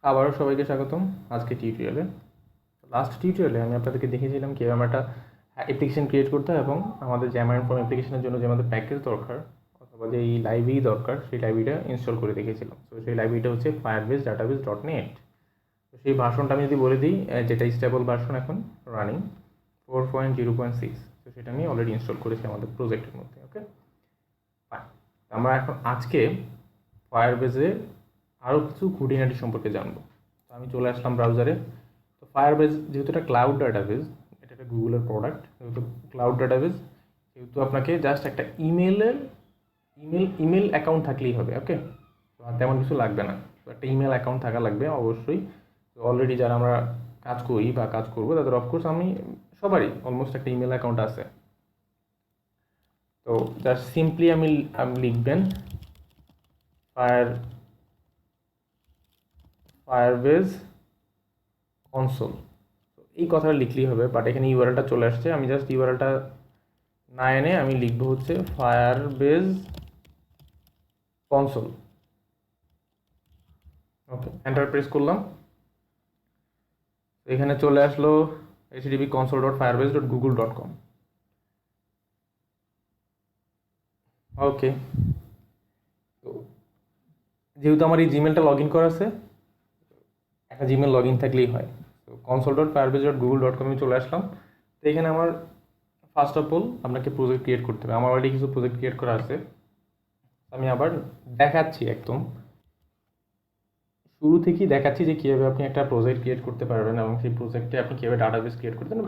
আবারও সবাইকে স্বাগতম আজকে টিউটোরিয়ালে। লাস্ট টিউটোরিয়ালে আমি আপনাদেরকে দেখিয়েছিলাম কীভাবে আমরা একটা অ্যাপ্লিকেশন ক্রিয়েট করতে হয় এবং আমাদের জ্যামার ফর্ম অ্যাপ্লিকেশনের জন্য যে আমাদের প্যাকেজ দরকার অথবা যে এই লাইব্রেরি দরকার সেই লাইব্রেরিটা ইনস্টল করে দেখিয়েছিলাম। তো সেই লাইব্রেরিটা হচ্ছে ফায়ারবেস ডাটাবেস .net। তো সেই ভার্সনটা আমি যদি বলে দিই, যেটা স্টেবল ভার্সন এখন রানিং 4.0.6। তো সেটা আমি অলরেডি ইনস্টল করেছি আমাদের প্রজেক্টের মধ্যে। ওকে, ফাইন। আমরা এখন আজকে ফায়ারবেসে আরও কিছু খুঁটিনাটি সম্পর্কে জানবো। তো আমি চলে আসলাম ব্রাউজারে। তো ফায়ারবেস যেহেতু এটা ক্লাউড ডাটাবেস, এটা একটা গুগলের প্রোডাক্ট, যেহেতু ক্লাউড ডাটাবেস, যেহেতু আপনাকে জাস্ট একটা ইমেল অ্যাকাউন্ট থাকলেই হবে। ওকে, তো আর তেমন কিছু লাগবে না। তো একটা ইমেল অ্যাকাউন্ট থাকা লাগবে অবশ্যই। তো অলরেডি যারা আমরা কাজ করি বা কাজ করবো তাদের অফকোর্স সবারই অলমোস্ট একটা ইমেল অ্যাকাউন্ট আছে। তো জাস্ট সিম্পলি আমি লিখবেন ফায়ারবেস কনসোল। এই কথাটা লিখলেই হবে, বাট এখানে ইউআরএলটা চলে আসছে। আমি জাস্ট ইউআরএলটা না এনে আমি লিখবো হচ্ছে ফায়ারবেস কনসোল। ওকে, এন্টার প্রেস করলাম। এখানে চলে আসলো http://console.firebase.google.com। ওকে, তো যেহেতু আমার এই জিমেলটা লগ ইন করা আছে, একটা জিমেল লগ ইন থাকলেই হয়। তো console.firebase.google.com এ চলে আসলাম। তো এখানে আমার ফার্স্ট অফ অল আপনাকে প্রজেক্ট ক্রিয়েট করতে হবে। আমার অলরেডি কিছু প্রজেক্ট ক্রিয়েট করা আছে। আমি আবার দেখাচ্ছি, একদম শুরু থেকেই দেখাচ্ছি যে কীভাবে আপনি একটা প্রজেক্ট ক্রিয়েট করতে পারবেন এবং সেই প্রজেক্টে আপনি কীভাবে ডাটাবেস ক্রিয়েট করতেন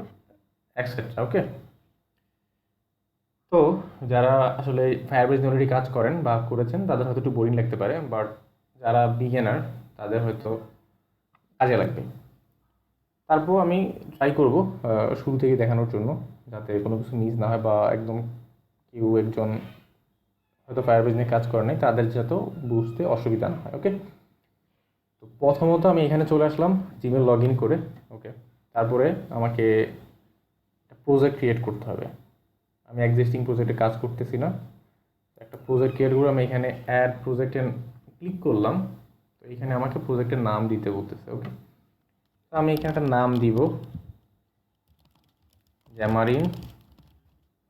এক্সেট্রা। ওকে, তো যারা আসলে ফায়ারবেস নিয়ে অলরেডি কাজ করেন বা করেছেন তাদের হয়তো একটু বোরিং লাগতে পারে, বাট যারা বিগিনার তাদের হয়তো কাজে লাগবে। তারপর আমি ট্রাই করব শুরু থেকে দেখানোর জন্য, যাতে কোনো কিছু মিস না হয় বা একদম কেউ একজন হয়তো ফায়ারবেস নিয়ে কাজ করে নাই তাদের যাতে বুঝতে অসুবিধা না হয়। ওকে, তো প্রথমত আমি এখানে চলে আসলাম জিমেল লগ ইন করে। ওকে, তারপরে আমাকে একটা প্রজেক্ট ক্রিয়েট করতে হবে। আমি এক্সিস্টিং প্রজেক্টে কাজ করতেছি না, একটা প্রজেক্ট ক্রিয়েট করে আমি এখানে অ্যাড প্রজেক্টে ক্লিক করলাম। তো এখানে আমাকে প্রজেক্টের নাম দিতে বলতেছে। ওকে, তো আমি এখানে একটা নাম দিব জ্যামারিন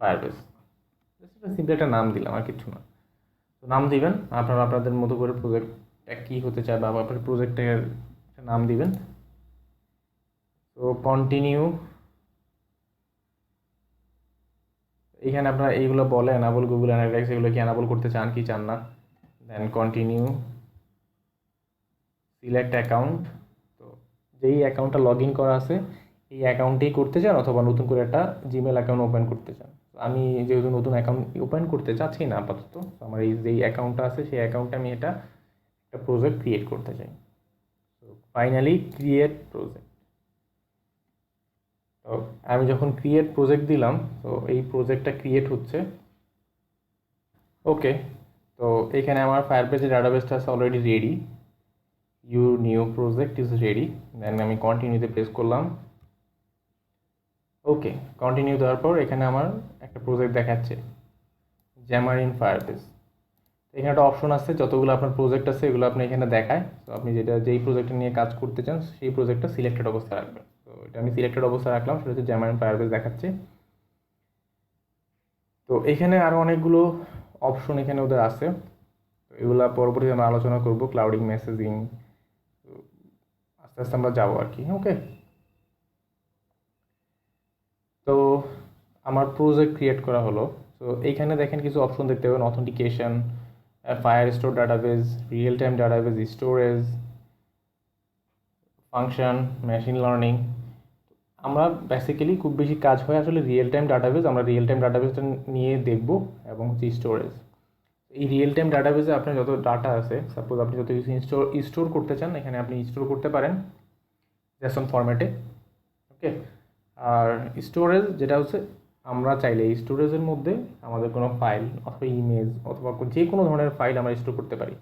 ফায়ারবেস। সিম্পল একটা নাম দিলাম, আর কিছু না। তো নাম দিবেন আপনারা আপনাদের মতো করে, প্রজেক্টটা কী হতে চায় বা আপনার প্রজেক্টের নাম দিবেন। তো কন্টিনিউ, এখানে আপনারা এইগুলো বলে অ্যানাবল গুগল অ্যানালিটিক্স, এগুলো কি অ্যানাবল করতে চান কি চান না। Then continue, select account. তো যেই অ্যাকাউন্টটা লগ ইন করা আছে এই অ্যাকাউন্টেই করতে চান অথবা নতুন করে একটা জিমেল অ্যাকাউন্ট ওপেন করতে চান। আমি যেহেতু নতুন অ্যাকাউন্ট ওপেন করতে চাচ্ছি না আপাতত, আমার এই যেই অ্যাকাউন্টটা আছে সেই অ্যাকাউন্টে আমি একটা প্রজেক্ট ক্রিয়েট করতে চাই। তো ফাইনালি ক্রিয়েট প্রজেক্ট। তো আমি যখন ক্রিয়েট প্রজেক্ট দিলাম, তো এই প্রজেক্টটা ক্রিয়েট হচ্ছে। ওকে, তো এখানে আমার ফায়ারবেসের ডাটাবেসটা আছে already ready. Your new project is ready. Then আমি কন্টিনিউতে প্রেস করলাম। ওকে, কন্টিনিউ দেওয়ার পর এখানে আমার একটা প্রজেক্ট দেখাচ্ছে জ্যামারিন ফায়ারবেস। এখানে একটা অপশন আছে, যতগুলো আপনার প্রজেক্ট আছে এগুলো আপনি এখানে দেখায়। তো আপনি যেই প্রজেক্টটা নিয়ে কাজ করতে চান সেই প্রজেক্টটা সিলেক্টেড অবস্থায় রাখবেন। তো এটা আমি সিলেক্টেড অবস্থায় রাখলাম, সেটা হচ্ছে জ্যামারিন ফায়ারবেস দেখাচ্ছে। তো এখানে আরও অনেকগুলো অপশন এখানে ওদের আছে, তো এগুলো পরবর্তীতে আমরা আলোচনা করব। ক্লাউডিং মেসেজিং, আস্তে আস্তে আমরা যাবো আর কি। ওকে, তো আমার প্রজেক্ট ক্রিয়েট করা হলো। তো এইখানে দেখেন কিছু অপশন দেখতে পাবেন, authentication, fire store database, real time database, storage, function, machine learning. আমরা বেসিক্যালি খুব বেশি কাজ হয় আসলে রিয়েল টাইম ডাটাবেস, আমরা রিয়েল টাইম ডাটাবেসটা নিয়ে দেখব, এবং হচ্ছে স্টোরেজ। এই রিয়েল টাইম ডাটাবেসে আপনার যত ডাটা আছে, সাপোজ আপনি যত কিছু স্টোর করতে চান এখানে আপনি স্টোর করতে পারেন জেসন ফরম্যাটে। ওকে, আর স্টোরেজ যেটা হচ্ছে আমরা চাইলে এই স্টোরেজের মধ্যে আমাদের কোনো ফাইল অথবা ইমেজ অথবা যে কোনো ধরনের ফাইল আমরা স্টোর করতে পারি।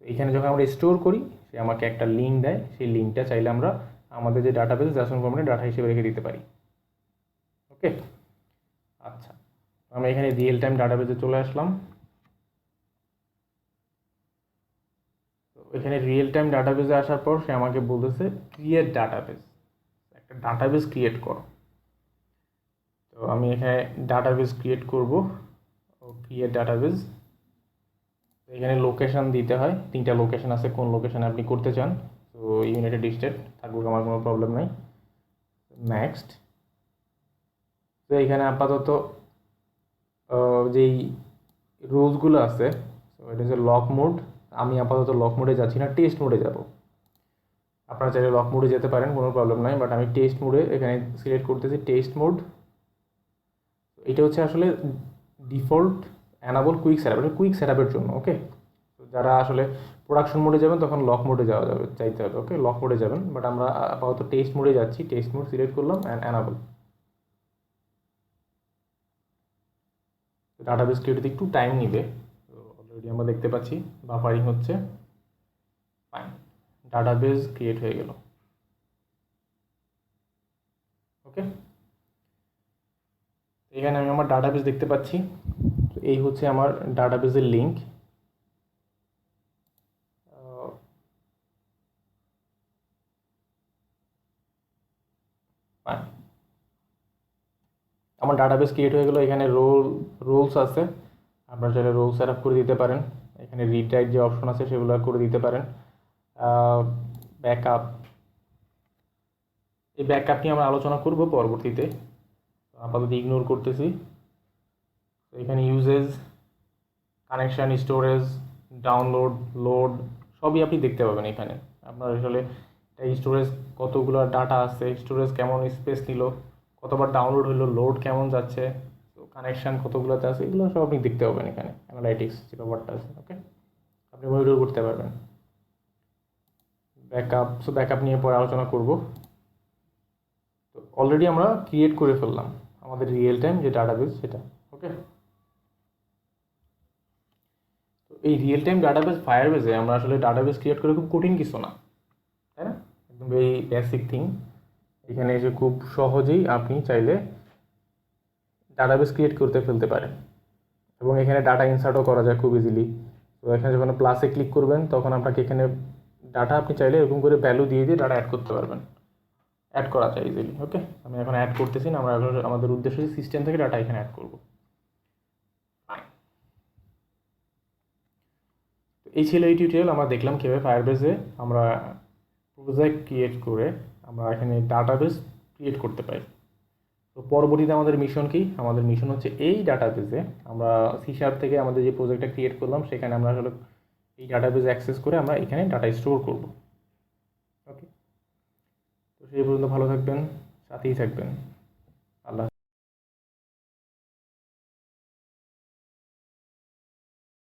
এখানে যখন আমরা স্টোর করি সে আমাকে একটা লিঙ্ক দেয়, সেই লিঙ্কটা চাইলে আমরা আমাদের যে ডাটাবেস জেসন ফরম্যাটে ডাটা হিসেবে রেখে দিতে পারি। ওকে, আচ্ছা, আমরা এখানে রিয়েল টাইম ডাটাবেসে চলে আসলাম। তো এখানে রিয়েল টাইম ডাটাবেজে আসার পর সে আমাকে বলতেছে ক্রিয়েট ডাটাবেজ, একটা ডাটাবেজ ক্রিয়েট করো। তো আমি এখানে ডাটাবেজ ক্রিয়েট করব, ক্রিয়েট ডাটাবেজ। এখানে লোকেশন দিতে হয়, 3টা লোকেশন আছে, কোন লোকেশনে আপনি করতে চান। তো ইউনাইটেড স্টেট থাকুক, আমার কোনো প্রবলেম নাই। নেক্সট। তো এখানে আপাতত যেই রুলসগুলো আছে, তো এটা হচ্ছে লক মোড। আমি আপাতত লক মোডে যাচ্ছি না, টেস্ট মোডে যাব। আপনারা চাইলে লক মোডে যেতে পারেন, কোনো প্রবলেম নাই, বাট আমি টেস্ট মোডে এখানে সিলেক্ট করতেছি, টেস্ট মোড। এটা হচ্ছে আসলে ডিফল্ট অ্যানাবল কুইক সেটআপ, এটা কুইক সেটআপের জন্য। ওকে, তো যারা আসলে প্রোডাকশন মোডে যাবেন তখন লক মোডে যাওয়া যাবে, চাইতে হবে। ওকে, লক মোডে যাবেন, বাট আমরা আপাতত টেস্ট মোডে যাচ্ছি। টেস্ট মোড সিলেক্ট করলাম অ্যান্ড অ্যানাবল। ডাটাবেস ক্রিয়েট একটু টাইম নিবে, তো অলরেডি আমরা দেখতে পাচ্ছি বাফারিং হচ্ছে। ফাইন, ডাটাবেস ক্রিয়েট হয়ে গেল। ওকে, এখানে আমি আমার ডাটাবেস দেখতে পাচ্ছি। তো এই হচ্ছে আমার ডাটাবেসের লিঙ্ক। ফাইন, আমার ডাটাবেস ক্রিয়েট হয়ে গেলো। এখানে রোলস আছে, আপনারা চাইলে রোল সেট আপ করে দিতে পারেন। এখানে রিটাইট যে অপশন আছে সেগুলো করে দিতে পারেন। ব্যাকআপ, এই ব্যাকআপ নিয়ে আমরা আলোচনা করব পরবর্তীতে, আপাতত ইগনোর করতেছি। তো এখানে uses, connection, storage, download, load সবই আপনি দেখতে পাবেন এখানে। আপনার আসলে এই স্টোরেজ কতগুলো ডাটা আছে, স্টোরেজ কেমন স্পেস নিল, কতবার ডাউনলোড হলো, লোড কেমন যাচ্ছে, তো কানেকশান কতগুলোতে আছে, এগুলো সব আপনি দেখতে পাবেন এখানে। অ্যানালাইটিক্স যে ব্যাপারটা আছে, ওকে, আপনি মনিটর করতে পারবেন। ব্যাকআপ, সো ব্যাকআপ নিয়ে পরে আলোচনা করব। তো অলরেডি আমরা ক্রিয়েট করে ফেললাম আমাদের রিয়েল টাইম যে ডাটাবেস সেটা। ওকে, তো এই রিয়েল টাইম ডাটাবেস ফায়ারবেসে আমরা আসলে ডাটাবেস ক্রিয়েট করে খুব কঠিন কিছু না, তাই না? একদম এই বেসিক থিং। এখানে এসে খুব সহজেই আপনি চাইলে ডাটাবেস ক্রিয়েট করতে ফেলতে পারেন, এবং এখানে ডাটা ইনসার্টও করা যায় খুব ইজিলি। তো এখানে যখন প্লাসে ক্লিক করবেন তখন আপনাকে এখানে ডাটা আপনি চাইলে এরকম করে ভ্যালু দিয়ে দিয়ে ডাটা অ্যাড করতে পারবেন, অ্যাড করা যায় ইজিলি। ওকে, আমি এখন অ্যাড করতেছি না, আমরা আমাদের উদ্দেশ্য সিস্টেম থেকে ডাটা এখানে অ্যাড করবো। এই ছিল এই টিউটোরিয়াল। আমরা দেখলাম কীভাবে ফায়ারবেসে আমরা প্রজেক্ট ক্রিয়েট করে আমরা এখানে ডাটাবেস ক্রিয়েট করতে পারি। তো পরবর্তীতে আমাদের মিশন কি? আমাদের মিশন হচ্ছে এই ডাটাবেসে আমরা সি# থেকে আমাদের যে প্রজেক্টটা ক্রিয়েট করলাম সেখানে আমরা আসলে এই ডাটাবেস অ্যাক্সেস করে আমরা এখানে ডাটা স্টোর করব। ওকে, তো সেই পর্যন্ত ভালো থাকবেন, সাথেই থাকবেন। আল্লাহ।